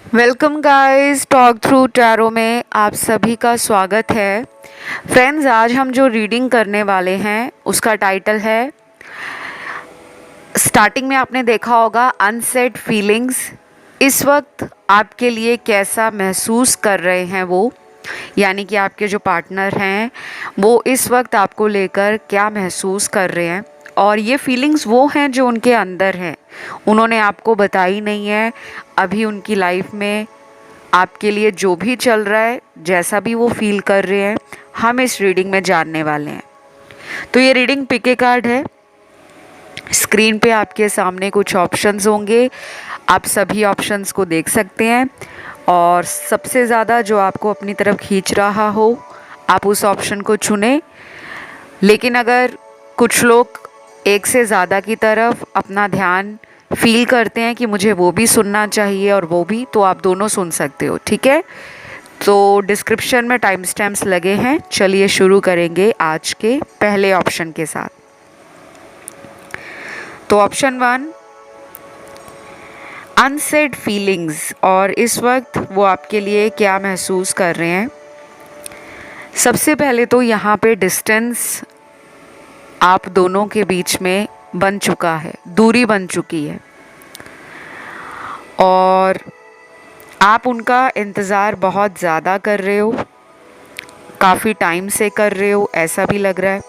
Welcome guys, talk through tarot में आप सभी का स्वागत है। फ्रेंड्स, आज हम जो रीडिंग करने वाले हैं उसका टाइटल है, स्टार्टिंग में आपने देखा होगा, अनसेड फीलिंग्स। इस वक्त आपके लिए कैसा महसूस कर रहे हैं वो, यानी कि आपके जो पार्टनर हैं वो इस वक्त आपको लेकर क्या महसूस कर रहे हैं। और ये फीलिंग्स वो हैं जो उनके अंदर हैं, उन्होंने आपको बताई नहीं है। अभी उनकी लाइफ में आपके लिए जो भी चल रहा है, जैसा भी वो फील कर रहे हैं, हम इस रीडिंग में जानने वाले हैं। तो ये रीडिंग पिके कार्ड है। स्क्रीन पे आपके सामने कुछ ऑप्शंस होंगे, आप सभी ऑप्शंस को देख सकते हैं और सबसे ज़्यादा जो आपको अपनी तरफ खींच रहा हो आप उस ऑप्शन को चुनें। लेकिन अगर कुछ लोग एक से ज़्यादा की तरफ अपना ध्यान फील करते हैं कि मुझे वो भी सुनना चाहिए और वो भी, तो आप दोनों सुन सकते हो, ठीक है। तो डिस्क्रिप्शन में टाइम स्टैम्प्स लगे हैं। चलिए शुरू करेंगे आज के पहले ऑप्शन के साथ। तो ऑप्शन 1, अनसेड फीलिंग्स, और इस वक्त वो आपके लिए क्या महसूस कर रहे हैं। सबसे पहले तो यहाँ पे डिस्टेंस आप दोनों के बीच में बन चुका है, दूरी बन चुकी है और आप उनका इंतज़ार बहुत ज़्यादा कर रहे हो, काफ़ी टाइम से कर रहे हो, ऐसा भी लग रहा है।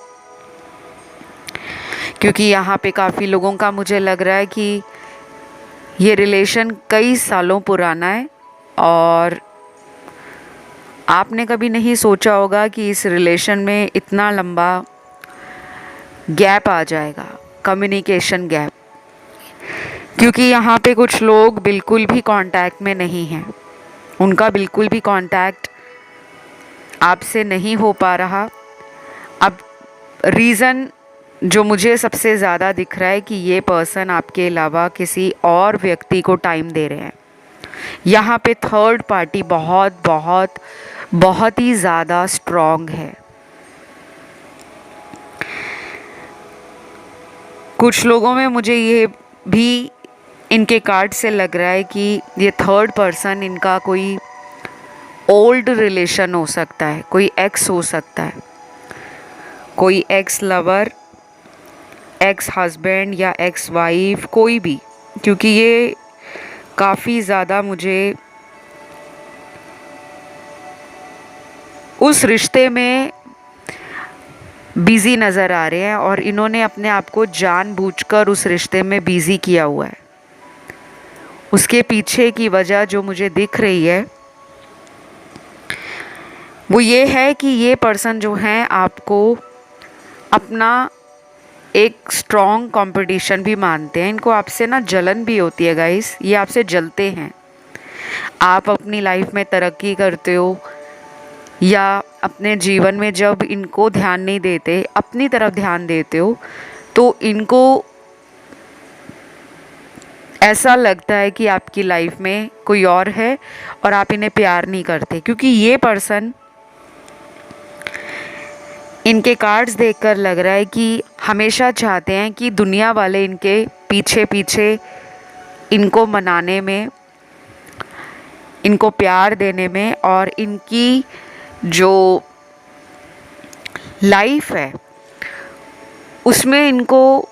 क्योंकि यहाँ पे काफ़ी लोगों का मुझे लग रहा है कि ये रिलेशन कई सालों पुराना है और आपने कभी नहीं सोचा होगा कि इस रिलेशन में इतना लंबा गैप आ जाएगा, कम्युनिकेशन गैप। क्योंकि यहाँ पे कुछ लोग बिल्कुल भी कांटेक्ट में नहीं हैं, उनका बिल्कुल भी कांटेक्ट आपसे नहीं हो पा रहा। अब रीज़न जो मुझे सबसे ज़्यादा दिख रहा है कि ये पर्सन आपके अलावा किसी और व्यक्ति को टाइम दे रहे हैं। यहाँ पे थर्ड पार्टी बहुत बहुत बहुत ही ज़्यादा स्ट्रॉन्ग है। कुछ लोगों में मुझे ये भी इनके कार्ड से लग रहा है कि ये थर्ड पर्सन इनका कोई ओल्ड रिलेशन हो सकता है, कोई एक्स हो सकता है, कोई एक्स लवर, एक्स हस्बैंड या एक्स वाइफ, कोई भी। क्योंकि ये काफ़ी ज़्यादा मुझे उस रिश्ते में बिज़ी नज़र आ रहे हैं और इन्होंने अपने आप को जानबूझकर उस रिश्ते में बिज़ी किया हुआ है। उसके पीछे की वजह जो मुझे दिख रही है वो ये है कि ये पर्सन जो हैं आपको अपना एक स्ट्रॉन्ग कंपटीशन भी मानते हैं। इनको आपसे ना जलन भी होती है गाइस, ये आपसे जलते हैं। आप अपनी लाइफ में तरक्की करते हो या अपने जीवन में जब इनको ध्यान नहीं देते, अपनी तरफ ध्यान देते हो, तो इनको ऐसा लगता है कि आपकी लाइफ में कोई और है और आप इन्हें प्यार नहीं करते। क्योंकि ये पर्सन, इनके कार्ड्स देखकर लग रहा है कि हमेशा चाहते हैं कि दुनिया वाले इनके पीछे पीछे इनको मनाने में, इनको प्यार देने में और इनकी जो लाइफ है उसमें इनको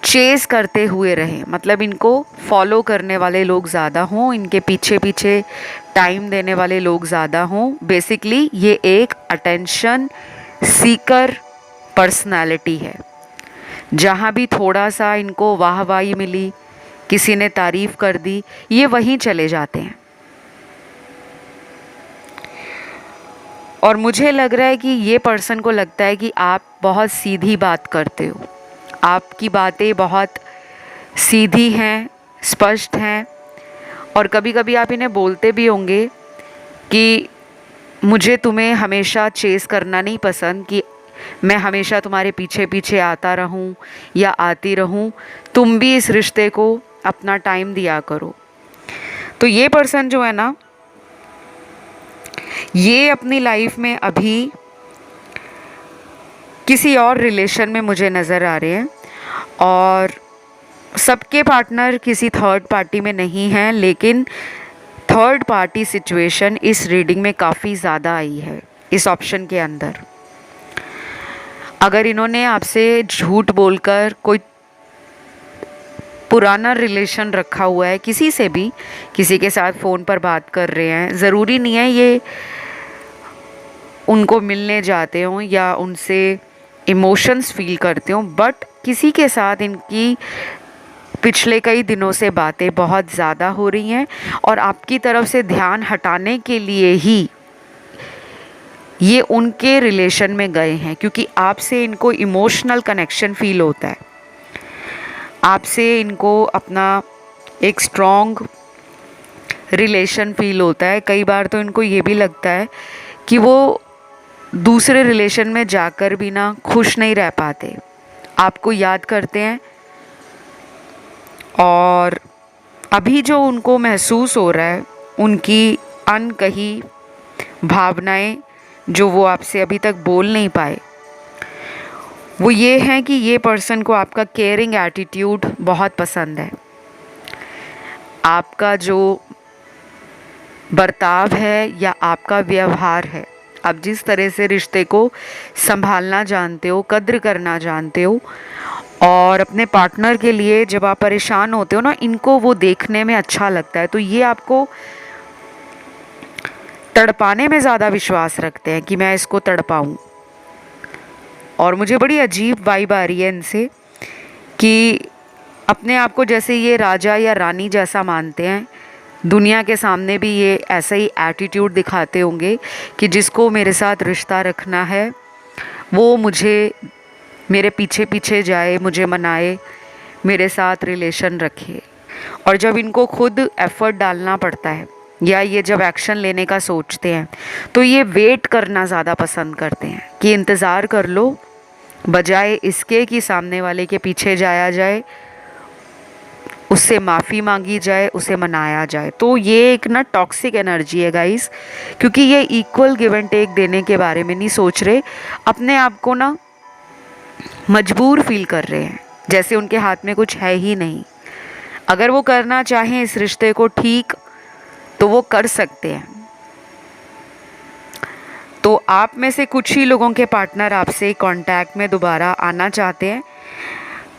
चेस करते हुए रहे। मतलब इनको फॉलो करने वाले लोग ज़्यादा हों, इनके पीछे पीछे टाइम देने वाले लोग ज़्यादा हों। बेसिकली ये एक अटेंशन सीकर पर्सनालिटी है। जहाँ भी थोड़ा सा इनको वाहवाही मिली, किसी ने तारीफ़ कर दी, ये वहीं चले जाते हैं। और मुझे लग रहा है कि ये पर्सन को लगता है कि आप बहुत सीधी बात करते हो, आपकी बातें बहुत सीधी हैं, स्पष्ट हैं। और कभी कभी आप इन्हें बोलते भी होंगे कि मुझे तुम्हें हमेशा चेस करना नहीं पसंद, कि मैं हमेशा तुम्हारे पीछे पीछे आता रहूं या आती रहूं, तुम भी इस रिश्ते को अपना टाइम दिया करो। तो ये पर्सन जो है ना, ये अपनी लाइफ में अभी किसी और रिलेशन में मुझे नज़र आ रहे हैं और सबके पार्टनर किसी थर्ड पार्टी में नहीं हैं, लेकिन थर्ड पार्टी सिचुएशन इस रीडिंग में काफ़ी ज़्यादा आई है इस ऑप्शन के अंदर। अगर इन्होंने आपसे झूठ बोलकर कोई पुराना रिलेशन रखा हुआ है किसी से भी, किसी के साथ फ़ोन पर बात कर रहे हैं, ज़रूरी नहीं है ये उनको मिलने जाते हों या उनसे इमोशंस फील करते हों, बट किसी के साथ इनकी पिछले कई दिनों से बातें बहुत ज़्यादा हो रही हैं और आपकी तरफ से ध्यान हटाने के लिए ही ये उनके रिलेशन में गए हैं, क्योंकि आपसे इनको इमोशनल कनेक्शन फील होता है, आपसे इनको अपना एक स्ट्रॉन्ग रिलेशन फील होता है। कई बार तो इनको ये भी लगता है कि वो दूसरे रिलेशन में जाकर भी ना खुश नहीं रह पाते, आपको याद करते हैं। और अभी जो उनको महसूस हो रहा है, उनकी अनकही भावनाएं जो वो आपसे अभी तक बोल नहीं पाए, वो ये है कि ये पर्सन को आपका केयरिंग एटीट्यूड बहुत पसंद है। आपका जो बर्ताव है या आपका व्यवहार है, आप जिस तरह से रिश्ते को संभालना जानते हो, कद्र करना जानते हो, और अपने पार्टनर के लिए जब आप परेशान होते हो ना, इनको वो देखने में अच्छा लगता है। तो ये आपको तड़पाने में ज़्यादा विश्वास रखते हैं कि मैं इसको तड़पाऊँ। और मुझे बड़ी अजीब वाइब आ रही है इनसे कि अपने आप को जैसे ये राजा या रानी जैसा मानते हैं, दुनिया के सामने भी ये ऐसा ही एटीट्यूड दिखाते होंगे कि जिसको मेरे साथ रिश्ता रखना है वो मुझे मेरे पीछे पीछे जाए, मुझे मनाए, मेरे साथ रिलेशन रखे। और जब इनको खुद एफर्ट डालना पड़ता है या ये जब एक्शन लेने का सोचते हैं तो ये वेट करना ज़्यादा पसंद करते हैं कि इंतज़ार कर लो, बजाय इसके कि सामने वाले के पीछे जाया जाए, उससे माफ़ी मांगी जाए, उसे मनाया जाए। तो ये एक ना टॉक्सिक एनर्जी है गाइस, क्योंकि ये इक्वल गिव एंड टेक देने के बारे में नहीं सोच रहे, अपने आप को ना मजबूर फील कर रहे हैं, जैसे उनके हाथ में कुछ है ही नहीं। अगर वो करना चाहें इस रिश्ते को ठीक, तो वो कर सकते हैं। तो आप में से कुछ ही लोगों के पार्टनर आपसे कांटेक्ट में दोबारा आना चाहते हैं,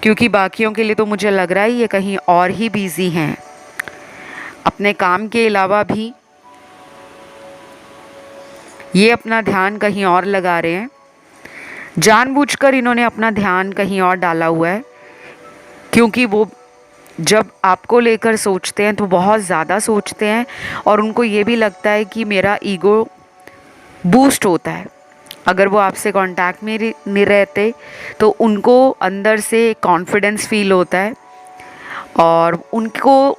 क्योंकि बाकियों के लिए तो मुझे लग रहा है ये कहीं और ही बिजी हैं, अपने काम के अलावा भी ये अपना ध्यान कहीं और लगा रहे हैं। जानबूझकर इन्होंने अपना ध्यान कहीं और डाला हुआ है, क्योंकि वो जब आपको लेकर सोचते हैं तो बहुत ज़्यादा सोचते हैं और उनको ये भी लगता है कि मेरा ईगो बूस्ट होता है। अगर वो आपसे कांटेक्ट में नहीं रहते तो उनको अंदर से कॉन्फिडेंस फील होता है और उनको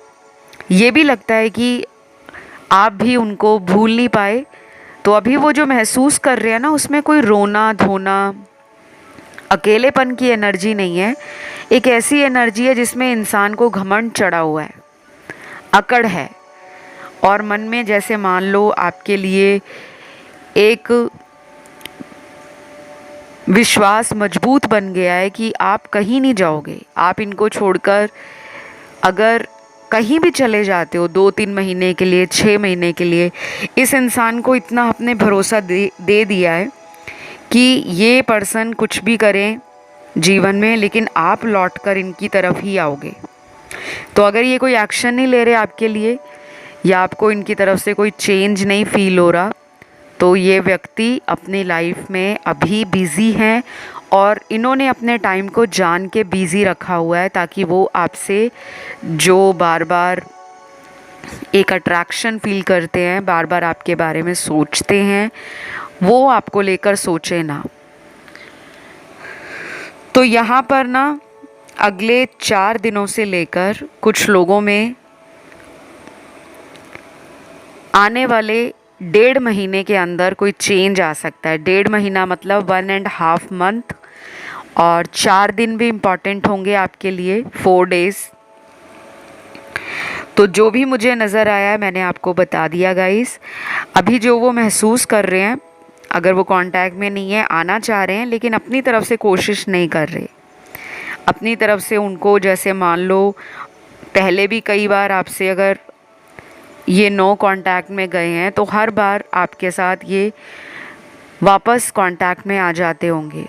ये भी लगता है कि आप भी उनको भूल नहीं पाए। तो अभी वो जो महसूस कर रहे हैं ना, उसमें कोई रोना धोना, अकेलेपन की एनर्जी नहीं है। एक ऐसी एनर्जी है जिसमें इंसान को घमंड चढ़ा हुआ है, अकड़ है, और मन में जैसे मान लो आपके लिए एक विश्वास मजबूत बन गया है कि आप कहीं नहीं जाओगे। आप इनको छोड़कर अगर कहीं भी चले जाते हो 2-3 महीने के लिए, 6 महीने के लिए, इस इंसान को इतना आपने भरोसा दे दिया है कि ये पर्सन कुछ भी करें जीवन में, लेकिन आप लौटकर इनकी तरफ ही आओगे। तो अगर ये कोई एक्शन नहीं ले रहे आपके लिए या आपको इनकी तरफ से कोई चेंज नहीं फील हो रहा, तो ये व्यक्ति अपनी लाइफ में अभी बिज़ी हैं और इन्होंने अपने टाइम को जान के बिज़ी रखा हुआ है, ताकि वो आपसे जो बार बार एक अट्रैक्शन फील करते हैं, बार बार आपके बारे में सोचते हैं, वो आपको लेकर सोचे ना। तो यहाँ पर ना अगले 4 दिनों से लेकर कुछ लोगों में आने वाले 1.5 महीने के अंदर कोई चेंज आ सकता है। 1.5 महीना मतलब 1.5 मंथ, और 4 दिन भी इम्पॉर्टेंट होंगे आपके लिए, 4 डेज़। तो जो भी मुझे नज़र आया है मैंने आपको बता दिया गाइस। अभी जो वो महसूस कर रहे हैं, अगर वो कांटेक्ट में नहीं है, आना चाह रहे हैं लेकिन अपनी तरफ से कोशिश नहीं कर रहे, अपनी तरफ से उनको जैसे मान लो पहले भी कई बार आपसे अगर ये नो कांटेक्ट में गए हैं तो हर बार आपके साथ ये वापस कांटेक्ट में आ जाते होंगे।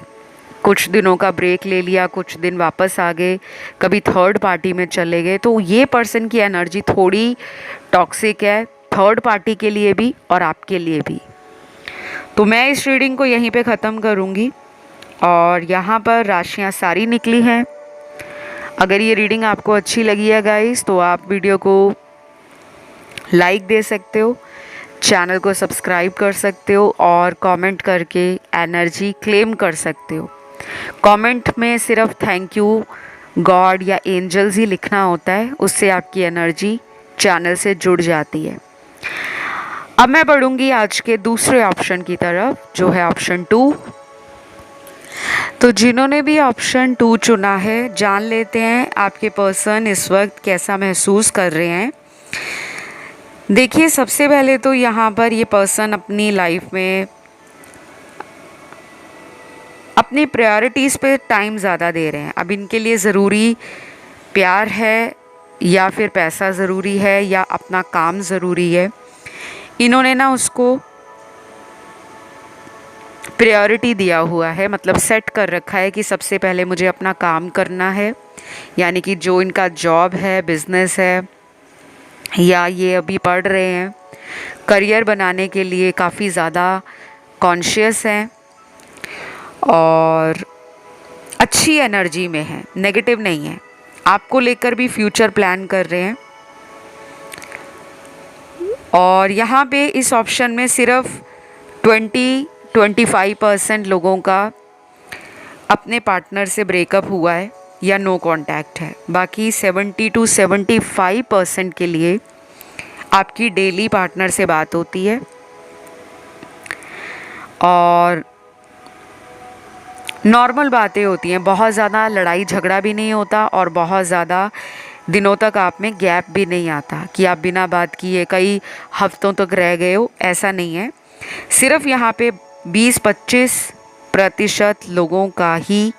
कुछ दिनों का ब्रेक ले लिया, कुछ दिन वापस आ गए, कभी थर्ड पार्टी में चले गए। तो ये पर्सन की एनर्जी थोड़ी टॉक्सिक है, थर्ड पार्टी के लिए भी और आपके लिए भी। तो मैं इस रीडिंग को यहीं पे ख़त्म करूँगी और यहाँ पर राशियाँ सारी निकली हैं। अगर ये रीडिंग आपको अच्छी लगी है गाइस, तो आप वीडियो को लाइक दे सकते हो, चैनल को सब्सक्राइब कर सकते हो और कमेंट करके एनर्जी क्लेम कर सकते हो। कमेंट में सिर्फ थैंक यू गॉड या एंजल्स ही लिखना होता है, उससे आपकी एनर्जी चैनल से जुड़ जाती है। अब मैं बढ़ूंगी आज के दूसरे ऑप्शन की तरफ, जो है ऑप्शन 2। तो जिन्होंने भी ऑप्शन 2 चुना है, जान लेते हैं आपके पर्सन इस वक्त कैसा महसूस कर रहे हैं। देखिए, सबसे पहले तो यहाँ पर ये पर्सन अपनी लाइफ में अपनी प्रायोरिटीज़ पे टाइम ज़्यादा दे रहे हैं। अब इनके लिए ज़रूरी प्यार है या फिर पैसा ज़रूरी है या अपना काम ज़रूरी है, इन्होंने ना उसको प्रायोरिटी दिया हुआ है, मतलब सेट कर रखा है कि सबसे पहले मुझे अपना काम करना है। यानी कि जो इनका जॉब है, बिजनेस है, या ये अभी पढ़ रहे हैं, करियर बनाने के लिए काफ़ी ज़्यादा कॉन्शियस हैं और अच्छी एनर्जी में हैं, नेगेटिव नहीं है। आपको लेकर भी फ्यूचर प्लान कर रहे हैं। और यहाँ पे इस ऑप्शन में सिर्फ 20-25% लोगों का अपने पार्टनर से ब्रेकअप हुआ है या नो कांटेक्ट है। बाकी 70-75% के लिए आपकी डेली पार्टनर से बात होती है और नॉर्मल बातें होती हैं। बहुत ज़्यादा लड़ाई झगड़ा भी नहीं होता और बहुत ज़्यादा दिनों तक आप में गैप भी नहीं आता कि आप बिना बात किए कई हफ्तों तक रह गए हो, ऐसा नहीं है। सिर्फ यहाँ पे 20-25% लोगों का ही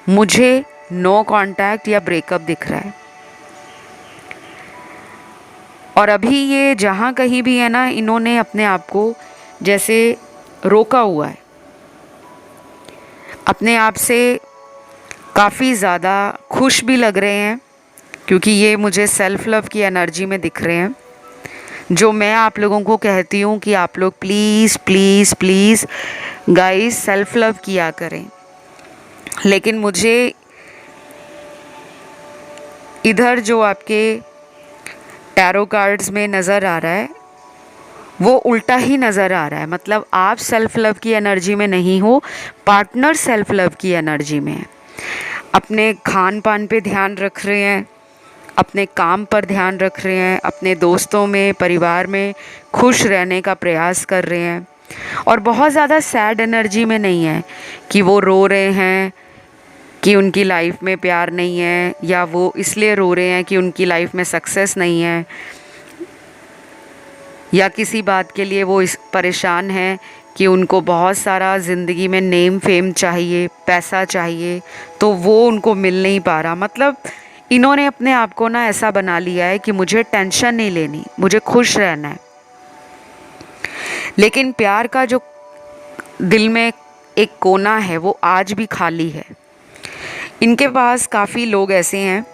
मुझे नो कांटेक्ट या ब्रेकअप दिख रहा है। और अभी ये जहाँ कहीं भी है ना, इन्होंने अपने आप को जैसे रोका हुआ है, अपने आप से काफ़ी ज़्यादा खुश भी लग रहे हैं क्योंकि ये मुझे सेल्फ लव की एनर्जी में दिख रहे हैं। जो मैं आप लोगों को कहती हूँ कि आप लोग please please please guys self love किया करें। लेकिन मुझे इधर जो आपके टैरो कार्ड्स में नज़र आ रहा है वो उल्टा ही नज़र आ रहा है। मतलब आप सेल्फ लव की एनर्जी में नहीं हो, पार्टनर सेल्फ लव की एनर्जी में है। अपने खान पान पे ध्यान रख रहे हैं, अपने काम पर ध्यान रख रहे हैं, अपने दोस्तों में, परिवार में खुश रहने का प्रयास कर रहे हैं और बहुत ज़्यादा सैड एनर्जी में नहीं है कि वो रो रहे हैं कि उनकी लाइफ में प्यार नहीं है या वो इसलिए रो रहे हैं कि उनकी लाइफ में सक्सेस नहीं है या किसी बात के लिए वो इस परेशान है कि उनको बहुत सारा ज़िंदगी में नेम फेम चाहिए, पैसा चाहिए, तो वो उनको मिल नहीं पा रहा। मतलब इन्होंने अपने आप को ना ऐसा बना लिया है कि मुझे टेंशन नहीं लेनी, मुझे खुश रहना है। लेकिन प्यार का जो दिल में एक कोना है वो आज भी खाली है। इनके पास काफ़ी लोग ऐसे हैं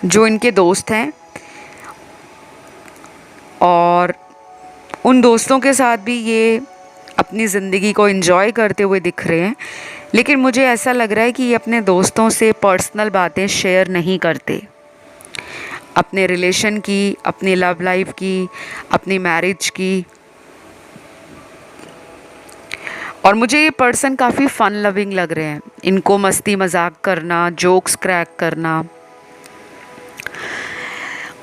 जो इनके दोस्त हैं और उन दोस्तों के साथ भी ये अपनी ज़िंदगी को एंजॉय करते हुए दिख रहे हैं। लेकिन मुझे ऐसा लग रहा है कि ये अपने दोस्तों से पर्सनल बातें शेयर नहीं करते, अपने रिलेशन की, अपनी लव लाइफ की, अपनी मैरिज की। और मुझे ये पर्सन काफ़ी फ़न लविंग लग रहे हैं। इनको मस्ती मजाक करना, जोक्स क्रैक करना,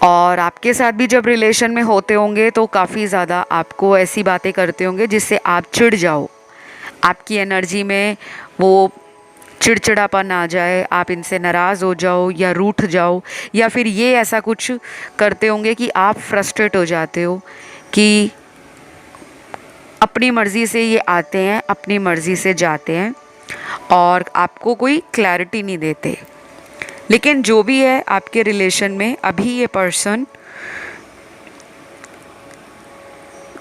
और आपके साथ भी जब रिलेशन में होते होंगे तो काफ़ी ज़्यादा आपको ऐसी बातें करते होंगे जिससे आप चिढ़ जाओ, आपकी एनर्जी में वो चिड़चिड़ापन आ जाए, आप इनसे नाराज़ हो जाओ या रूठ जाओ, या फिर ये ऐसा कुछ करते होंगे कि आप फ्रस्ट्रेट हो जाते हो कि अपनी मर्ज़ी से ये आते हैं, अपनी मर्ज़ी से जाते हैं और आपको कोई क्लैरिटी नहीं देते। लेकिन जो भी है आपके रिलेशन में, अभी ये पर्सन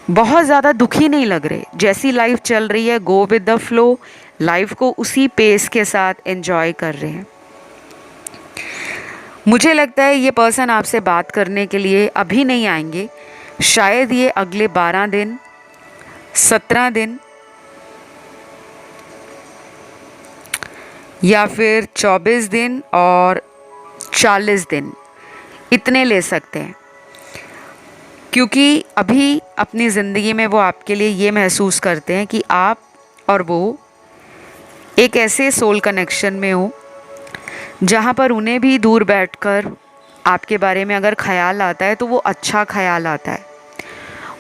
बहुत ज़्यादा दुखी नहीं लग रहे, जैसी लाइफ चल रही है go with the flow, life को उसी पेस के साथ एंजॉय कर रहे हैं। मुझे लगता है ये पर्सन आपसे बात करने के लिए अभी नहीं आएंगे, शायद ये अगले 12 दिन, 17 दिन या फिर 24 दिन और 40 दिन इतने ले सकते हैं, क्योंकि अभी अपनी ज़िंदगी में वो आपके लिए ये महसूस करते हैं कि आप और वो एक ऐसे सोल कनेक्शन में हो जहाँ पर उन्हें भी दूर बैठकर आपके बारे में अगर ख्याल आता है तो वो अच्छा ख्याल आता है।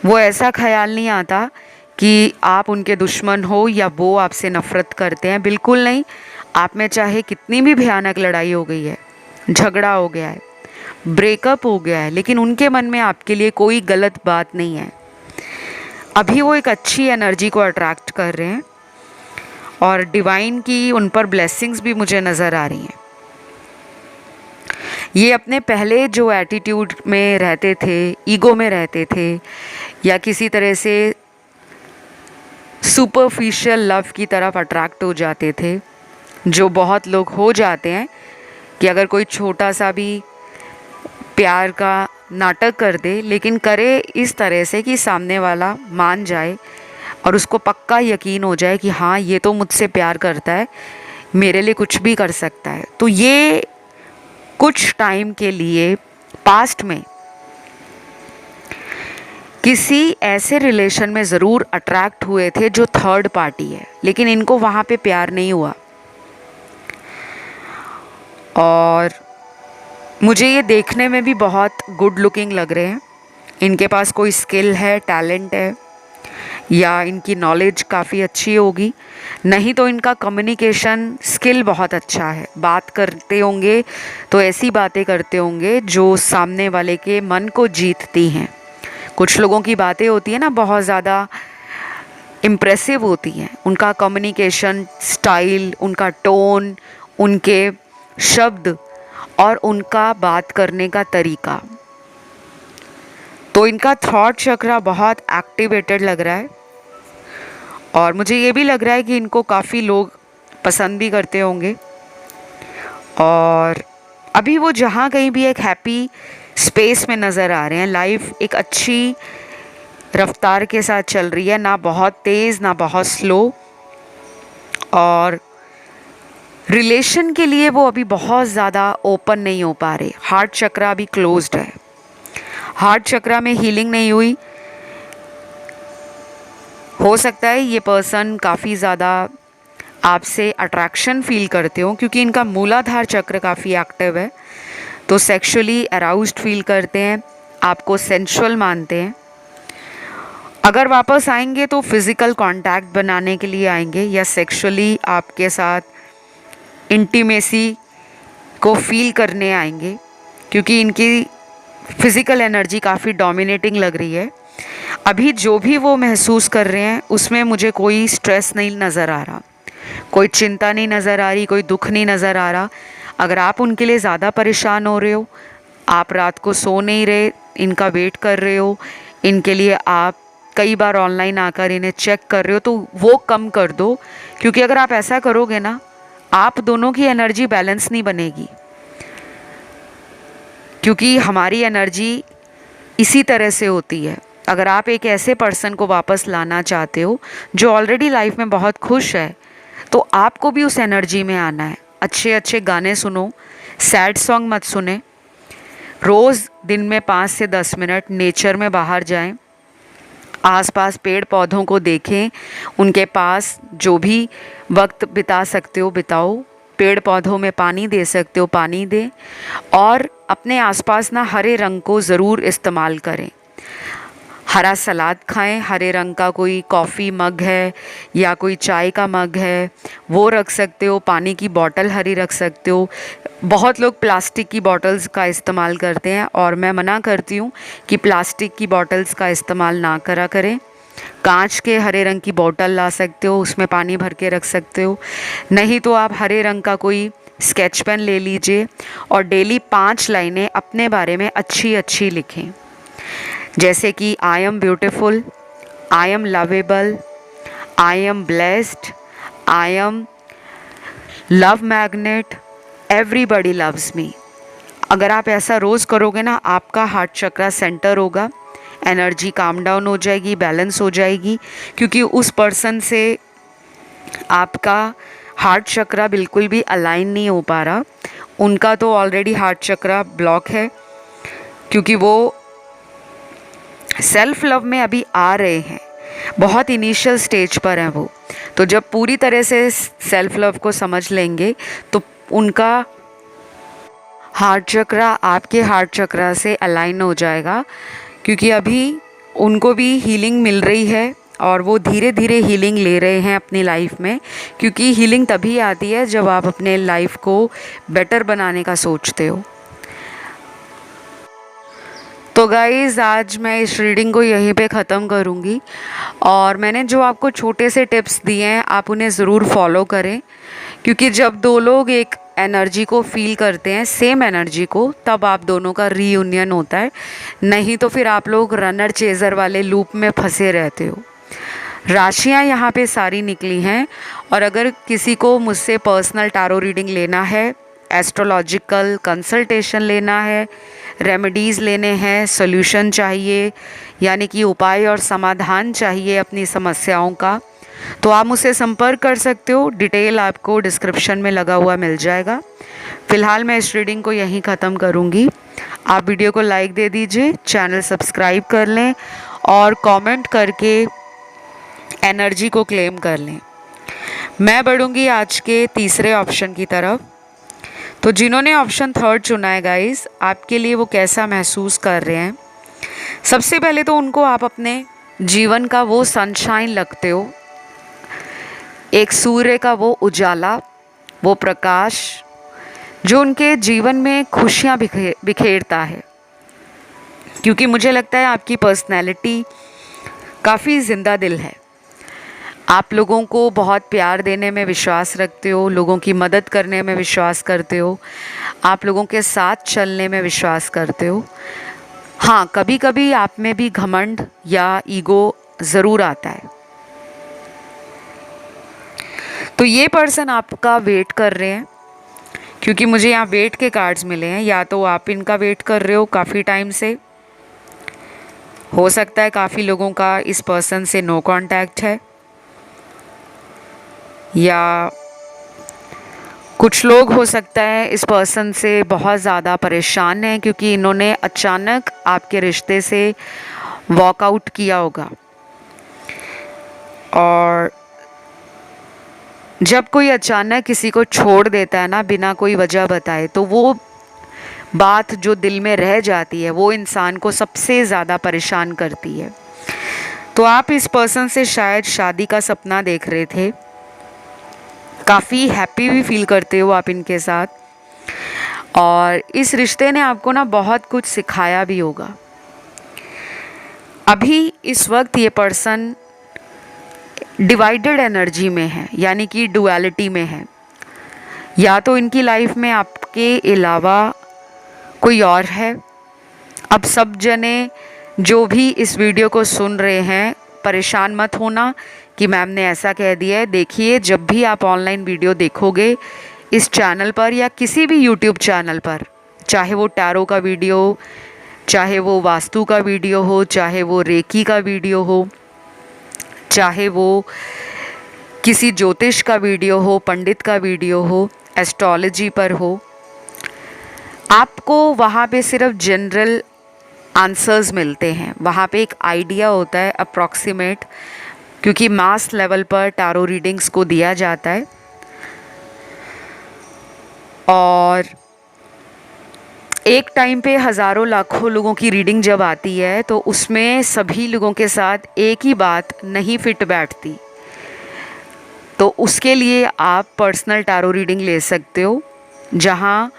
वो ऐसा ख्याल नहीं आता कि आप उनके दुश्मन हो या वो आपसे नफ़रत करते हैं, बिल्कुल नहीं। आप में चाहे कितनी भी भयानक लड़ाई हो गई है, झगड़ा हो गया है, ब्रेकअप हो गया है, लेकिन उनके मन में आपके लिए कोई गलत बात नहीं है। अभी वो एक अच्छी एनर्जी को अट्रैक्ट कर रहे हैं और डिवाइन की उन पर ब्लेसिंग्स भी मुझे नज़र आ रही हैं। ये अपने पहले जो एटीट्यूड में रहते थे, ईगो में रहते थे, या किसी तरह से सुपरफिशियल लव की तरफ अट्रैक्ट हो जाते थे, जो बहुत लोग हो जाते हैं कि अगर कोई छोटा सा भी प्यार का नाटक कर दे, लेकिन करे इस तरह से कि सामने वाला मान जाए और उसको पक्का यकीन हो जाए कि हाँ ये तो मुझसे प्यार करता है, मेरे लिए कुछ भी कर सकता है। तो ये कुछ टाइम के लिए पास्ट में किसी ऐसे रिलेशन में ज़रूर अट्रैक्ट हुए थे जो थर्ड पार्टी है, लेकिन इनको वहाँ पे प्यार नहीं हुआ। और मुझे ये देखने में भी बहुत गुड लुकिंग लग रहे हैं। इनके पास कोई स्किल है, टैलेंट है, या इनकी नॉलेज काफ़ी अच्छी होगी, नहीं तो इनका कम्युनिकेशन स्किल बहुत अच्छा है। बात करते होंगे तो ऐसी बातें करते होंगे जो सामने वाले के मन को जीतती हैं। कुछ लोगों की बातें होती हैं ना, बहुत ज़्यादा इम्प्रेसिव होती हैं। उनका कम्युनिकेशन स्टाइल, उनका टोन, उनके शब्द और उनका बात करने का तरीका, तो इनका थॉट चक्रा बहुत एक्टिवेटेड लग रहा है। और मुझे ये भी लग रहा है कि इनको काफ़ी लोग पसंद भी करते होंगे। और अभी वो जहाँ कहीं भी एक हैप्पी स्पेस में नज़र आ रहे हैं। लाइफ एक अच्छी रफ्तार के साथ चल रही है, ना बहुत तेज़ ना बहुत स्लो। और रिलेशन के लिए वो अभी बहुत ज़्यादा ओपन नहीं हो पा रहे। हार्ट चक्रा अभी क्लोज्ड है, हार्ट चक्रा में हीलिंग नहीं हुई। हो सकता है ये पर्सन काफ़ी ज़्यादा आपसे अट्रैक्शन फील करते हो, क्योंकि इनका मूलाधार चक्र काफ़ी एक्टिव है, तो सेक्सुअली अराउज्ड फील करते हैं, आपको सेंसुअल मानते हैं। अगर वापस आएंगे तो फिज़िकल कांटेक्ट बनाने के लिए आएंगे, या सेक्सुअली आपके साथ इंटीमेसी को फील करने आएंगे, क्योंकि इनकी फिज़िकल एनर्जी काफ़ी डोमिनेटिंग लग रही है। अभी जो भी वो महसूस कर रहे हैं उसमें मुझे कोई स्ट्रेस नहीं नज़र आ रहा, कोई चिंता नहीं नज़र आ रही, कोई दुख नहीं नज़र आ रहा। अगर आप उनके लिए ज़्यादा परेशान हो रहे हो, आप रात को सो नहीं रहे, इनका वेट कर रहे हो, इनके लिए आप कई बार ऑनलाइन आकर इन्हें चेक कर रहे हो, तो वो कम कर दो। क्योंकि अगर आप ऐसा करोगे ना, आप दोनों की एनर्जी बैलेंस नहीं बनेगी। क्योंकि हमारी एनर्जी इसी तरह से होती है। अगर आप एक ऐसे पर्सन को वापस लाना चाहते हो जो ऑलरेडी लाइफ में बहुत खुश है, तो आपको भी उस एनर्जी में आना है। अच्छे अच्छे गाने सुनो, सैड सॉन्ग मत सुने। रोज़ दिन में 5 से 10 मिनट नेचर में बाहर जाएं, आसपास पेड़ पौधों को देखें, उनके पास जो भी वक्त बिता सकते हो बिताओ। पेड़ पौधों में पानी दे सकते हो पानी दें, और अपने आसपास ना हरे रंग को ज़रूर इस्तेमाल करें। हरा सलाद खाएं, हरे रंग का कोई कॉफ़ी मग है या कोई चाय का मग है वो रख सकते हो, पानी की बोतल हरी रख सकते हो। बहुत लोग प्लास्टिक की बॉटल्स का इस्तेमाल करते हैं, और मैं मना करती हूँ कि प्लास्टिक की बॉटल्स का इस्तेमाल ना करा करें। कांच के हरे रंग की बोतल ला सकते हो, उसमें पानी भर के रख सकते हो। नहीं तो आप हरे रंग का कोई स्केच पेन ले लीजिए और डेली 5 लाइनें अपने बारे में अच्छी अच्छी लिखें, जैसे कि I am beautiful, I am lovable, I am blessed, I am love magnet, everybody loves me. अगर आप ऐसा रोज़ करोगे ना, आपका हार्ट चक्रा सेंटर होगा, एनर्जी काम डाउन हो जाएगी, बैलेंस हो जाएगी, क्योंकि उस पर्सन से आपका हार्ट चक्रा बिल्कुल भी अलाइन नहीं हो पा रहा। उनका तो ऑलरेडी हार्ट चक्रा ब्लॉक है, क्योंकि वो सेल्फ लव में अभी आ रहे हैं, बहुत इनिशियल स्टेज पर हैं वो। तो जब पूरी तरह से सेल्फ लव को समझ लेंगे तो उनका हार्ट चक्रा आपके हार्ट चक्रा से अलाइन हो जाएगा, क्योंकि अभी उनको भी हीलिंग मिल रही है और वो धीरे धीरे हीलिंग ले रहे हैं अपनी लाइफ में, क्योंकि हीलिंग तभी आती है जब आप अपने लाइफ को बेटर बनाने का सोचते हो। तो गाइज़, आज मैं इस रीडिंग को यहीं पे ख़त्म करूँगी, और मैंने जो आपको छोटे से टिप्स दिए हैं आप उन्हें ज़रूर फॉलो करें, क्योंकि जब दो लोग एक एनर्जी को फील करते हैं, सेम एनर्जी को, तब आप दोनों का रीयूनियन होता है। नहीं तो फिर आप लोग रनर चेज़र वाले लूप में फंसे रहते हो। राशियाँ यहाँ पे सारी निकली हैं, और अगर किसी को मुझसे पर्सनल टैरो रीडिंग लेना है, एस्ट्रोलॉजिकल कंसल्टेशन लेना है, रेमेडीज़ लेने हैं, सॉल्यूशन चाहिए, यानी कि उपाय और समाधान चाहिए अपनी समस्याओं का, तो आप मुझसे संपर्क कर सकते हो। डिटेल आपको डिस्क्रिप्शन में लगा हुआ मिल जाएगा। फ़िलहाल मैं इस रीडिंग को यहीं ख़त्म करूँगी। आप वीडियो को लाइक दे दीजिए, चैनल सब्सक्राइब कर लें और कमेंट करके एनर्जी को क्लेम कर लें। मैं बढ़ूँगी आज के तीसरे ऑप्शन की तरफ। तो जिन्होंने ऑप्शन थर्ड चुना है गाइस, आपके लिए वो कैसा महसूस कर रहे हैं? सबसे पहले तो उनको आप अपने जीवन का वो सनशाइन लगते हो, एक सूर्य का वो उजाला, वो प्रकाश जो उनके जीवन में खुशियाँ बिखेरता है। क्योंकि मुझे लगता है आपकी पर्सनैलिटी काफ़ी ज़िंदा दिल है। आप लोगों को बहुत प्यार देने में विश्वास रखते हो, लोगों की मदद करने में विश्वास करते हो, आप लोगों के साथ चलने में विश्वास करते हो। हाँ, कभी कभी आप में भी घमंड या ईगो ज़रूर आता है। तो ये पर्सन आपका वेट कर रहे हैं, क्योंकि मुझे यहाँ वेट के कार्ड्स मिले हैं। या तो आप इनका वेट कर रहे हो काफ़ी टाइम से, हो सकता है काफ़ी लोगों का इस पर्सन से नो कांटेक्ट है, या कुछ लोग हो सकता है इस पर्सन से बहुत ज़्यादा परेशान हैं, क्योंकि इन्होंने अचानक आपके रिश्ते से वॉकआउट किया होगा। और जब कोई अचानक किसी को छोड़ देता है ना, बिना कोई वजह बताए, तो वो बात जो दिल में रह जाती है वो इंसान को सबसे ज़्यादा परेशान करती है। तो आप इस पर्सन से शायद शादी का सपना देख रहे थे, काफ़ी हैप्पी भी फील करते हो आप इनके साथ, और इस रिश्ते ने आपको ना बहुत कुछ सिखाया भी होगा। अभी इस वक्त ये पर्सन डिवाइडेड एनर्जी में है, यानी कि डुअलिटी में है। या तो इनकी लाइफ में आपके अलावा कोई और है। अब सब जने जो भी इस वीडियो को सुन रहे हैं, परेशान मत होना कि मैम ने ऐसा कह दिया है। देखिए, जब भी आप ऑनलाइन वीडियो देखोगे इस चैनल पर या किसी भी यूट्यूब चैनल पर, चाहे वो टैरो का वीडियो, चाहे वो वास्तु का वीडियो हो, चाहे वो रेकी का वीडियो हो, चाहे वो किसी ज्योतिष का वीडियो हो, पंडित का वीडियो हो, एस्ट्रोलॉजी पर हो, आपको वहाँ पे सिर्फ जनरल आंसर्स मिलते हैं। वहाँ पे एक आइडिया होता है अप्रॉक्सीमेट, क्योंकि मास लेवल पर टैरो रीडिंग्स को दिया जाता है। और एक टाइम पे हज़ारों लाखों लोगों की रीडिंग जब आती है, तो उसमें सभी लोगों के साथ एक ही बात नहीं फिट बैठती। तो उसके लिए आप पर्सनल टैरो रीडिंग ले सकते हो, जहाँ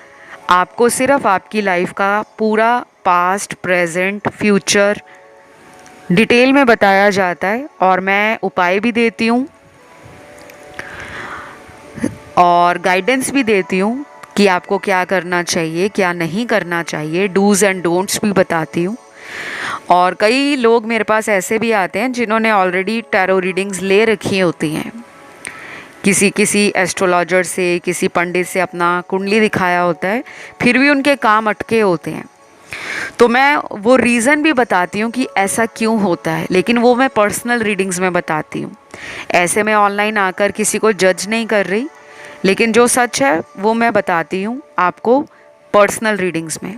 आपको सिर्फ आपकी लाइफ का पूरा पास्ट, प्रेजेंट, फ्यूचर डिटेल में बताया जाता है, और मैं उपाय भी देती हूँ और गाइडेंस भी देती हूँ कि आपको क्या करना चाहिए, क्या नहीं करना चाहिए, डूज़ एंड डोंट्स भी बताती हूँ। और कई लोग मेरे पास ऐसे भी आते हैं जिन्होंने ऑलरेडी टैरो रीडिंग्स ले रखी होती हैं, किसी किसी एस्ट्रोलॉजर से, किसी पंडित से अपना कुंडली दिखाया होता है, फिर भी उनके काम अटके होते हैं। तो मैं वो रीज़न भी बताती हूँ कि ऐसा क्यों होता है, लेकिन वो मैं पर्सनल रीडिंग्स में बताती हूँ। ऐसे मैं ऑनलाइन आकर किसी को जज नहीं कर रही, लेकिन जो सच है वो मैं बताती हूँ आपको पर्सनल रीडिंग्स में।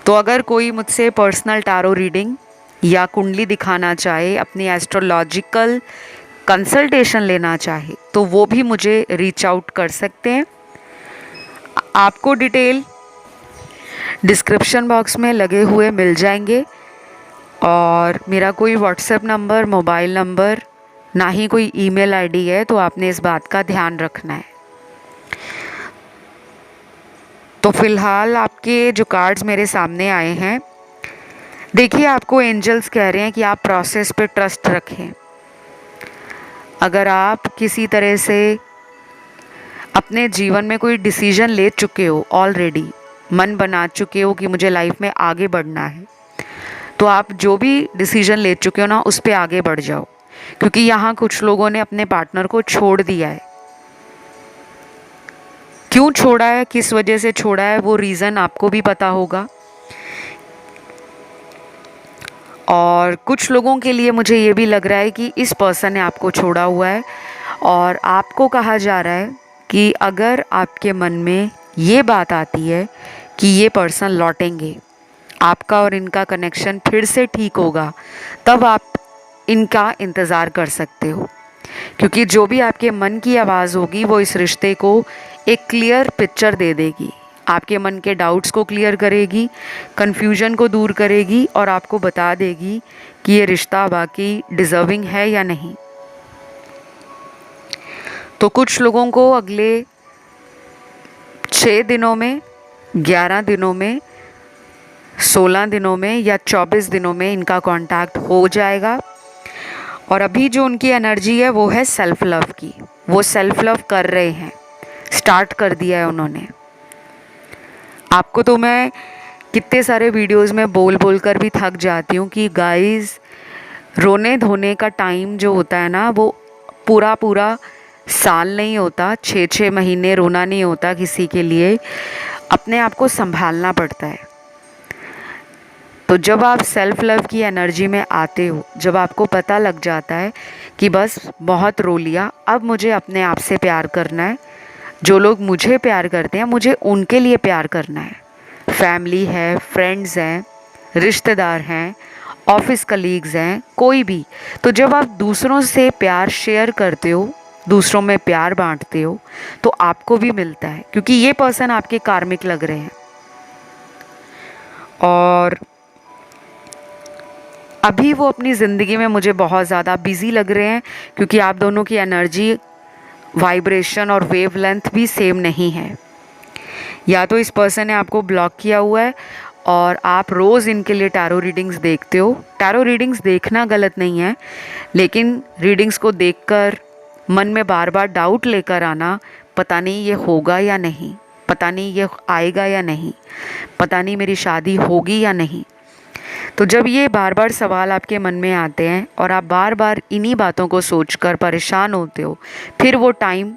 तो अगर कोई मुझसे पर्सनल टैरो रीडिंग या कुंडली दिखाना चाहे, अपनी एस्ट्रोलॉजिकल कंसल्टेशन लेना चाहे, तो वो भी मुझे रीच आउट कर सकते हैं। आपको डिटेल डिस्क्रिप्शन बॉक्स में लगे हुए मिल जाएंगे, और मेरा कोई व्हाट्सएप नंबर, मोबाइल नंबर, ना ही कोई ईमेल आईडी है, तो आपने इस बात का ध्यान रखना है। तो फिलहाल आपके जो कार्ड्स मेरे सामने आए हैं, देखिए आपको एंजल्स कह रहे हैं कि आप प्रोसेस पे ट्रस्ट रखें। अगर आप किसी तरह से अपने जीवन में कोई डिसीजन ले चुके हो, ऑलरेडी मन बना चुके हो कि मुझे लाइफ में आगे बढ़ना है, तो आप जो भी डिसीजन ले चुके हो ना, उस पर आगे बढ़ जाओ। क्योंकि यहाँ कुछ लोगों ने अपने पार्टनर को छोड़ दिया है। क्यों छोड़ा है, किस वजह से छोड़ा है, वो रीज़न आपको भी पता होगा। और कुछ लोगों के लिए मुझे ये भी लग रहा है कि इस पर्सन ने आपको छोड़ा हुआ है, और आपको कहा जा रहा है कि अगर आपके मन में ये बात आती है कि ये पर्सन लौटेंगे, आपका और इनका कनेक्शन फिर से ठीक होगा, तब आप इनका इंतज़ार कर सकते हो। क्योंकि जो भी आपके मन की आवाज़ होगी वो इस रिश्ते को एक क्लियर पिक्चर दे देगी, आपके मन के डाउट्स को क्लियर करेगी, कन्फ्यूजन को दूर करेगी, और आपको बता देगी कि ये रिश्ता वाकई डिज़र्विंग है या नहीं। तो कुछ लोगों को अगले 6 दिनों में, 11 दिनों में, 16 दिनों में या 24 दिनों में इनका कांटेक्ट हो जाएगा। और अभी जो उनकी एनर्जी है वो है सेल्फ लव की। वो सेल्फ लव कर रहे हैं, स्टार्ट कर दिया है उन्होंने। आपको तो मैं कितने सारे वीडियोस में बोल बोल कर भी थक जाती हूँ कि गाइस, रोने धोने का टाइम जो होता है ना, वो पूरा पूरा साल नहीं होता, 6-6 महीने रोना नहीं होता किसी के लिए। अपने आप को संभालना पड़ता है। तो जब आप सेल्फ लव की एनर्जी में आते हो, जब आपको पता लग जाता है कि बस बहुत रो लिया, अब मुझे अपने आप से प्यार करना है, जो लोग मुझे प्यार करते हैं मुझे उनके लिए प्यार करना है, फैमिली है, फ्रेंड्स हैं, रिश्तेदार हैं, ऑफिस कलीग्स हैं, कोई भी। तो जब आप दूसरों से प्यार शेयर करते हो, दूसरों में प्यार बांटते हो, तो आपको भी मिलता है, क्योंकि ये पर्सन आपके कार्मिक लग रहे हैं। और अभी वो अपनी ज़िंदगी में मुझे बहुत ज़्यादा बिज़ी लग रहे हैं, क्योंकि आप दोनों की एनर्जी, वाइब्रेशन और वेवलेंथ भी सेम नहीं है। या तो इस पर्सन ने आपको ब्लॉक किया हुआ है और आप रोज़ इनके लिए टैरो रीडिंग्स देखते हो। टैरो रीडिंग्स देखना गलत नहीं है, लेकिन रीडिंग्स को देखकर मन में बार बार डाउट लेकर आना, पता नहीं ये होगा या नहीं, पता नहीं ये आएगा या नहीं, पता नहीं मेरी शादी होगी या नहीं। तो जब ये बार बार सवाल आपके मन में आते हैं और आप बार बार इन्हीं बातों को सोचकर परेशान होते हो, फिर वो टाइम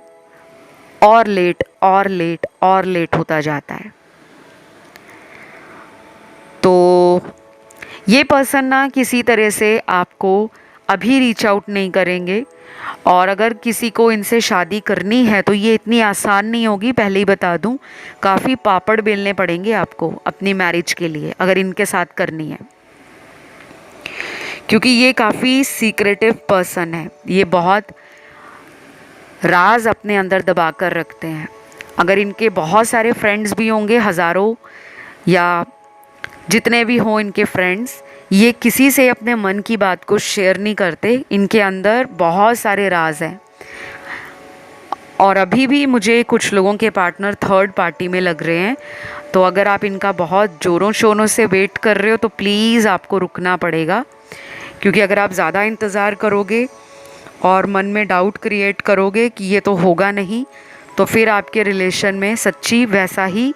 और लेट और लेट और लेट होता जाता है। तो ये पर्सन ना किसी तरह से आपको अभी रीच आउट नहीं करेंगे, और अगर किसी को इनसे शादी करनी है तो ये इतनी आसान नहीं होगी, पहले ही बता दूं। काफ़ी पापड़ बेलने पड़ेंगे आपको अपनी मैरिज के लिए, अगर इनके साथ करनी है, क्योंकि ये काफ़ी सीक्रेटिव पर्सन है। ये बहुत राज अपने अंदर दबा कर रखते हैं। अगर इनके बहुत सारे फ्रेंड्स भी होंगे, हज़ारों या जितने भी हों इनके फ्रेंड्स, ये किसी से अपने मन की बात को शेयर नहीं करते। इनके अंदर बहुत सारे राज हैं। और अभी भी मुझे कुछ लोगों के पार्टनर थर्ड पार्टी में लग रहे हैं। तो अगर आप इनका बहुत ज़ोरों शोरों से वेट कर रहे हो तो प्लीज़ आपको रुकना पड़ेगा, क्योंकि अगर आप ज़्यादा इंतज़ार करोगे और मन में डाउट क्रिएट करोगे कि ये तो होगा नहीं, तो फिर आपके रिलेशन में सच्ची वैसा ही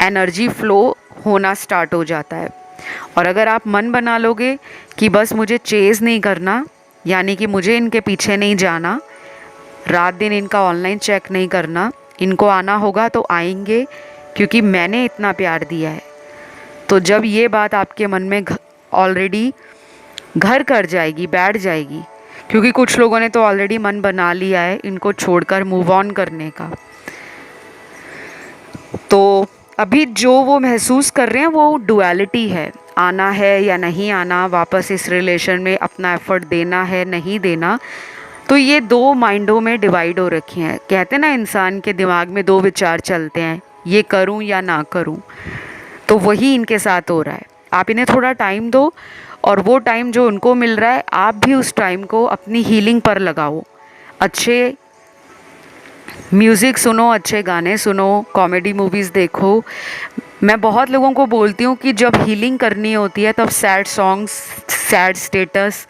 एनर्जी फ्लो होना स्टार्ट हो जाता है। और अगर आप मन बना लोगे कि बस मुझे चेज़ नहीं करना, यानी कि मुझे इनके पीछे नहीं जाना, रात दिन इनका ऑनलाइन चेक नहीं करना, इनको आना होगा तो आएंगे क्योंकि मैंने इतना प्यार दिया है। तो जब ये बात आपके मन में ऑलरेडी घर कर जाएगी, बैठ जाएगी, क्योंकि कुछ लोगों ने तो ऑलरेडी मन बना लिया है इनको छोड़कर मूव ऑन करने का, तो अभी जो वो महसूस कर रहे हैं वो डुअलिटी है, आना है या नहीं आना, वापस इस रिलेशन में अपना एफर्ट देना है नहीं देना। तो ये दो माइंडों में डिवाइड हो रखी हैं। कहते हैं ना, इंसान के दिमाग में दो विचार चलते हैं, ये करूं या ना करूं। तो वही इनके साथ हो रहा है। आप इन्हें थोड़ा टाइम दो, और वो टाइम जो उनको मिल रहा है आप भी उस टाइम को अपनी हीलिंग पर लगाओ। अच्छे म्यूज़िक सुनो, अच्छे गाने सुनो, कॉमेडी मूवीज़ देखो। मैं बहुत लोगों को बोलती हूँ कि जब हीलिंग करनी होती है तब sad songs, sad status,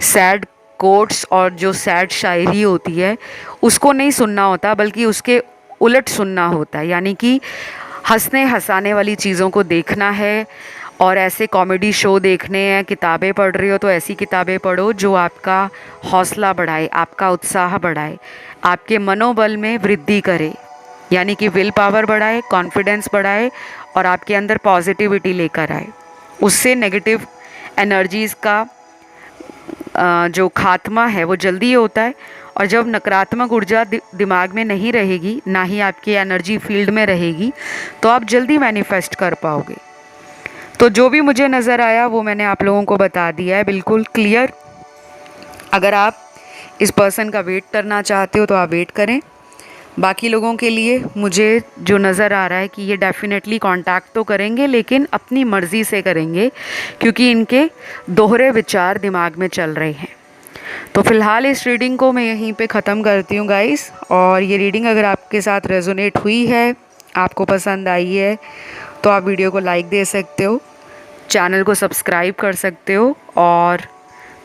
sad quotes और जो सैड शायरी होती है उसको नहीं सुनना होता, बल्कि उसके उलट सुनना होता है। यानी कि हंसने हंसाने वाली चीज़ों को देखना है, और ऐसे कॉमेडी शो देखने हैं। किताबें पढ़ रही हो तो ऐसी किताबें पढ़ो जो आपका हौसला बढ़ाए, आपका उत्साह बढ़ाए, आपके मनोबल में वृद्धि करे, यानी कि विल पावर बढ़ाए, कॉन्फिडेंस बढ़ाए, और आपके अंदर पॉजिटिविटी लेकर आए। उससे नेगेटिव एनर्जीज़ का जो खात्मा है वो जल्दी होता है। और जब नकारात्मक ऊर्जा दिमाग में नहीं रहेगी, ना ही आपकी एनर्जी फील्ड में रहेगी, तो आप जल्दी मैनिफेस्ट कर पाओगे। तो जो भी मुझे नज़र आया वो मैंने आप लोगों को बता दिया है, बिल्कुल क्लियर। अगर आप इस पर्सन का वेट करना चाहते हो तो आप वेट करें। बाकी लोगों के लिए मुझे जो नज़र आ रहा है कि ये डेफिनेटली कांटेक्ट तो करेंगे, लेकिन अपनी मर्ज़ी से करेंगे, क्योंकि इनके दोहरे विचार दिमाग में चल रहे हैं। तो फ़िलहाल इस रीडिंग को मैं यहीं पे ख़त्म करती हूँ गाइस। और ये रीडिंग अगर आपके साथ रेजोनेट हुई है, आपको पसंद आई है, तो आप वीडियो को लाइक दे सकते हो, चैनल को सब्सक्राइब कर सकते हो, और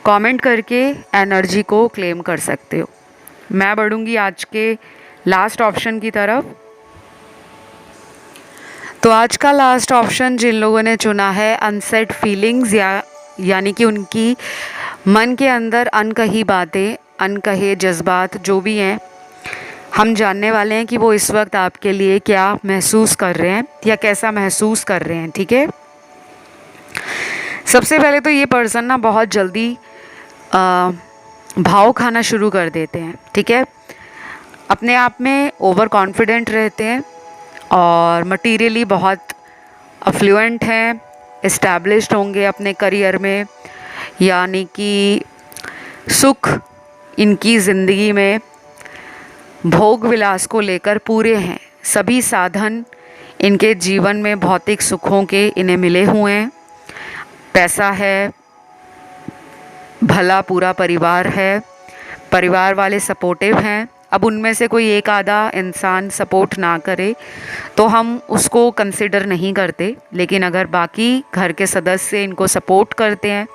कमेंट करके एनर्जी को क्लेम कर सकते हो। मैं बढ़ूँगी आज के लास्ट ऑप्शन की तरफ। तो आज का लास्ट ऑप्शन जिन लोगों ने चुना है, अनसेड फीलिंग्स, यानी कि उनकी मन के अंदर अनकही बातें, अनकहे जज्बात जो भी हैं, हम जानने वाले हैं कि वो इस वक्त आपके लिए क्या महसूस कर रहे हैं या कैसा महसूस कर रहे हैं। ठीक है, सबसे पहले तो ये पर्सन ना बहुत जल्दी भाव खाना शुरू कर देते हैं। ठीक है, अपने आप में ओवर कॉन्फिडेंट रहते हैं और मटीरियली बहुत अफ्लुएंट हैं, इस्टेब्लिश्ड होंगे अपने करियर में, यानी कि सुख इनकी ज़िंदगी में भोग विलास को लेकर पूरे हैं। सभी साधन इनके जीवन में भौतिक सुखों के इन्हें मिले हुए हैं। पैसा है, भला पूरा परिवार है, परिवार वाले सपोर्टिव हैं। अब उनमें से कोई एक आधा इंसान सपोर्ट ना करे तो हम उसको कंसिडर नहीं करते, लेकिन अगर बाकी घर के सदस्य इनको सपोर्ट करते हैं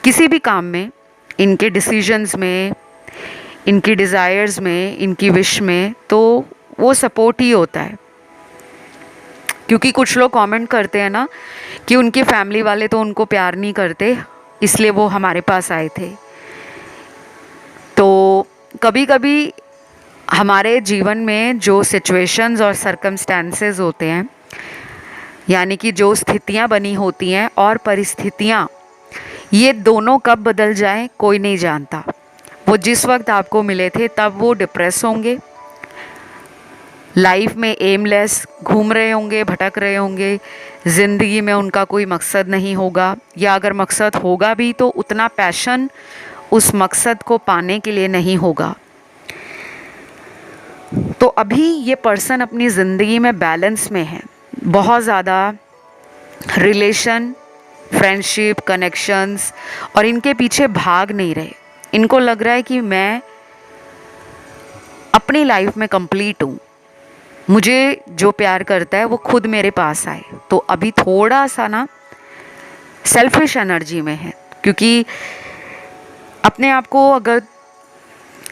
किसी भी काम में, इनके डिसीजंस में, इनकी डिज़ायर्स में, इनकी विश में, तो वो सपोर्ट ही होता है। क्योंकि कुछ लोग कमेंट करते हैं ना कि उनकी फैमिली वाले तो उनको प्यार नहीं करते, इसलिए वो हमारे पास आए थे। तो कभी कभी हमारे जीवन में जो सिचुएशंस और सर्कमस्टेंसेस होते हैं, यानी कि जो स्थितियां बनी होती हैं और परिस्थितियां, ये दोनों कब बदल जाएं कोई नहीं जानता। वो जिस वक्त आपको मिले थे तब वो डिप्रेस होंगे, लाइफ में एमलेस घूम रहे होंगे, भटक रहे होंगे, ज़िंदगी में उनका कोई मकसद नहीं होगा, या अगर मकसद होगा भी तो उतना पैशन उस मकसद को पाने के लिए नहीं होगा। तो अभी ये पर्सन अपनी ज़िंदगी में बैलेंस में है, बहुत ज़्यादा रिलेशन, फ्रेंडशिप, कनेक्शंस, और इनके पीछे भाग नहीं रहे। इनको लग रहा है कि मैं अपनी लाइफ में कंप्लीट हूँ, मुझे जो प्यार करता है वो खुद मेरे पास आए। तो अभी थोड़ा सा ना सेल्फिश एनर्जी में है, क्योंकि अपने आप को अगर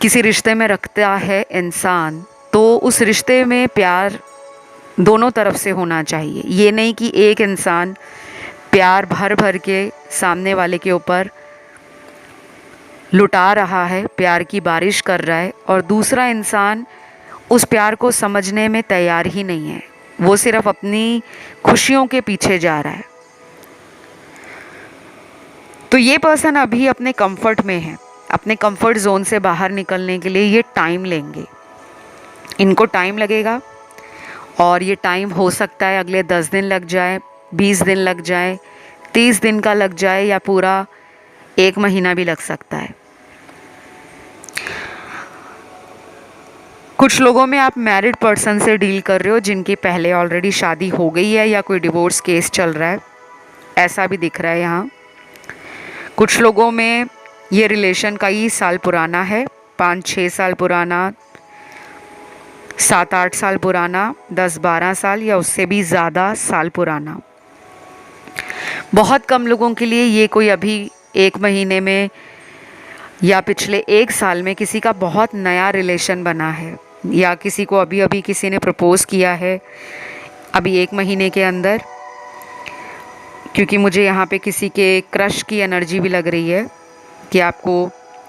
किसी रिश्ते में रखता है इंसान तो उस रिश्ते में प्यार दोनों तरफ से होना चाहिए। ये नहीं कि एक इंसान प्यार भर भर के सामने वाले के ऊपर लुटा रहा है, प्यार की बारिश कर रहा है, और दूसरा इंसान उस प्यार को समझने में तैयार ही नहीं है। वो सिर्फ अपनी खुशियों के पीछे जा रहा है। तो ये पर्सन अभी अपने कंफर्ट में है, अपने कंफर्ट जोन से बाहर निकलने के लिए ये टाइम लेंगे, इनको टाइम लगेगा। और ये टाइम हो सकता है अगले 10 दिन लग जाए, 20 दिन लग जाए, 30 दिन का लग जाए, या पूरा 1 महीना भी लग सकता है। कुछ लोगों में आप मैरिड पर्सन से डील कर रहे हो जिनकी पहले ऑलरेडी शादी हो गई है या कोई डिवोर्स केस चल रहा है, ऐसा भी दिख रहा है यहाँ। कुछ लोगों में ये रिलेशन कई साल पुराना है, 5-6 साल पुराना, 7-8 साल पुराना, 10-12 साल या उससे भी ज़्यादा साल पुराना। बहुत कम लोगों के लिए ये कोई अभी 1 महीने में या पिछले 1 साल में किसी का बहुत नया रिलेशन बना है, या किसी को अभी अभी किसी ने प्रपोज़ किया है अभी 1 महीने के अंदर। क्योंकि मुझे यहाँ पे किसी के क्रश की एनर्जी भी लग रही है कि आपको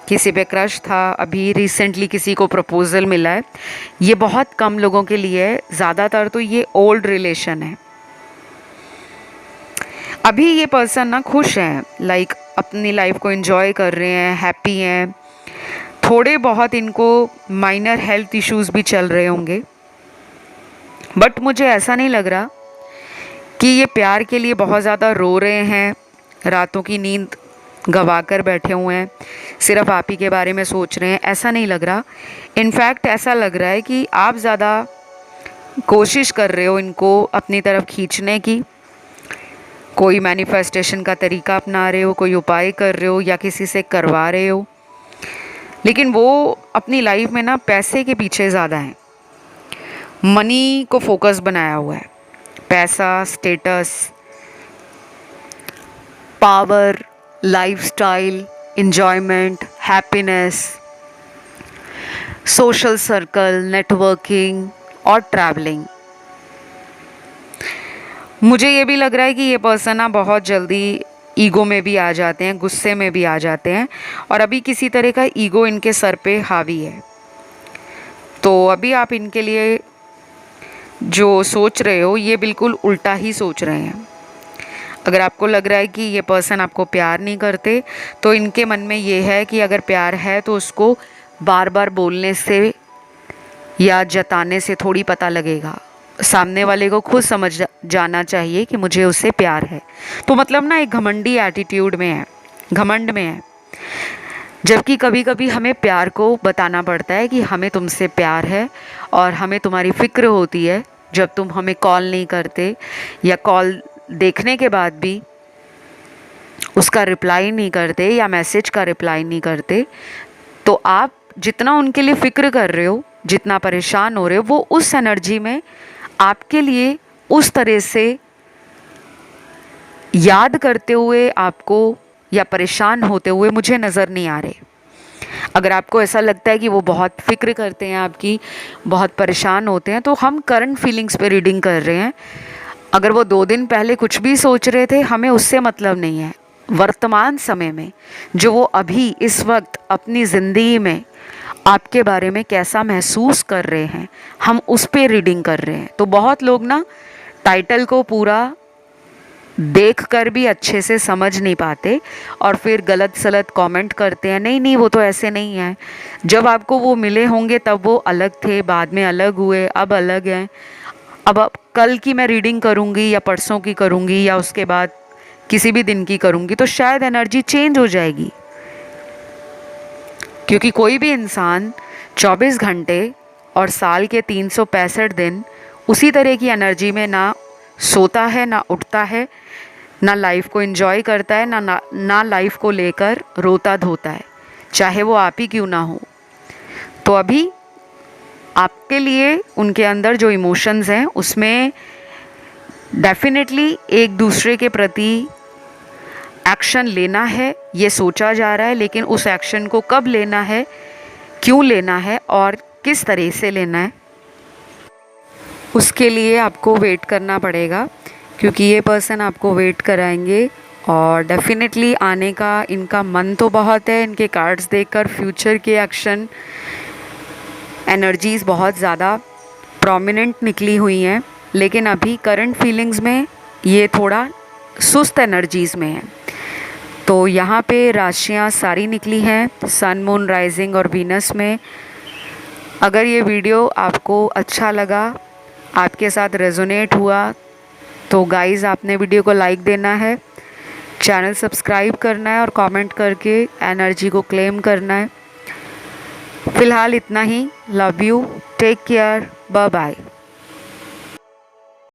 किसी पे क्रश था, अभी रिसेंटली किसी को प्रपोज़ल मिला है। ये बहुत कम लोगों के लिए है, ज़्यादातर तो ये ओल्ड रिलेशन है। अभी ये पर्सन ना खुश हैं, लाइक अपनी लाइफ को एंजॉय कर रहे हैं, हैप्पी हैं। थोड़े बहुत इनको माइनर हेल्थ इश्यूज भी चल रहे होंगे, बट मुझे ऐसा नहीं लग रहा कि ये प्यार के लिए बहुत ज़्यादा रो रहे हैं, रातों की नींद गवा कर बैठे हुए हैं, सिर्फ आप ही के बारे में सोच रहे हैं, ऐसा नहीं लग रहा। इनफैक्ट ऐसा लग रहा है कि आप ज़्यादा कोशिश कर रहे हो इनको अपनी तरफ खींचने की, कोई मैनिफेस्टेशन का तरीका अपना रहे हो, कोई उपाय कर रहे हो या किसी से करवा रहे हो। लेकिन वो अपनी लाइफ में ना पैसे के पीछे ज़्यादा हैं, मनी को फोकस बनाया हुआ है। पैसा, status, power, lifestyle, enjoyment, happiness, social circle, networking और ट्रैवलिंग। मुझे ये भी लग रहा है कि ये पर्सन ना बहुत जल्दी ईगो में भी आ जाते हैं, गुस्से में भी आ जाते हैं, और अभी किसी तरह का ईगो इनके सर पे हावी है। तो अभी आप इनके लिए जो सोच रहे हो ये बिल्कुल उल्टा ही सोच रहे हैं। अगर आपको लग रहा है कि ये पर्सन आपको प्यार नहीं करते, तो इनके मन में ये है कि अगर प्यार है तो उसको बार बार बोलने से या जताने से थोड़ी पता लगेगा। सामने वाले को खुद समझ जाना चाहिए कि मुझे उससे प्यार है। तो मतलब ना एक घमंडी एटीट्यूड में है, घमंड में है। जबकि कभी कभी हमें प्यार को बताना पड़ता है कि हमें तुमसे प्यार है और हमें तुम्हारी फ़िक्र होती है। जब तुम हमें कॉल नहीं करते या कॉल देखने के बाद भी उसका रिप्लाई नहीं करते या मैसेज का रिप्लाई नहीं करते, तो आप जितना उनके लिए फ़िक्र कर रहे हो, जितना परेशान हो रहे हो, वो उस एनर्जी में आपके लिए उस तरह से याद करते हुए आपको या परेशान होते हुए मुझे नज़र नहीं आ रहे। अगर आपको ऐसा लगता है कि वो बहुत फ़िक्र करते हैं आपकी, बहुत परेशान होते हैं, तो हम करंट फीलिंग्स पे रीडिंग कर रहे हैं। अगर वो 2 दिन पहले कुछ भी सोच रहे थे, हमें उससे मतलब नहीं है। वर्तमान समय में जो वो अभी इस वक्त अपनी ज़िंदगी में आपके बारे में कैसा महसूस कर रहे हैं, हम उस पे रीडिंग कर रहे हैं। तो बहुत लोग ना टाइटल को पूरा देख कर भी अच्छे से समझ नहीं पाते और फिर गलत सलत कमेंट करते हैं, नहीं नहीं वो तो ऐसे नहीं है। जब आपको वो मिले होंगे तब वो अलग थे, बाद में अलग हुए, अब अलग हैं। अब कल की मैं रीडिंग करूँगी या परसों की करूँगी या उसके बाद किसी भी दिन की करूँगी तो शायद एनर्जी चेंज हो जाएगी। क्योंकि कोई भी इंसान 24 घंटे और साल के 365 दिन उसी तरह की एनर्जी में ना सोता है, ना उठता है, ना लाइफ को एंजॉय करता है, ना लाइफ को लेकर रोता धोता है, चाहे वो आप ही क्यों ना हो। तो अभी आपके लिए उनके अंदर जो इमोशंस हैं उसमें डेफिनेटली एक दूसरे के प्रति एक्शन लेना है, ये सोचा जा रहा है। लेकिन उस एक्शन को कब लेना है, क्यों लेना है और किस तरह से लेना है, उसके लिए आपको वेट करना पड़ेगा क्योंकि ये पर्सन आपको वेट कराएंगे और डेफिनेटली आने का इनका मन तो बहुत है। इनके कार्ड्स देखकर फ्यूचर के एक्शन एनर्जीज़ बहुत ज़्यादा प्रोमिनेंट निकली हुई हैं, लेकिन अभी करंट फीलिंग्स में ये थोड़ा सुस्त एनर्जीज़ में है। तो यहाँ पे राशियाँ सारी निकली हैं सन, मून, राइजिंग और वीनस में। अगर ये वीडियो आपको अच्छा लगा, आपके साथ रेजोनेट हुआ, तो गाइज़ आपने वीडियो को लाइक देना है, चैनल सब्सक्राइब करना है और कमेंट करके एनर्जी को क्लेम करना है। फ़िलहाल इतना ही। Love you, take care, bye bye.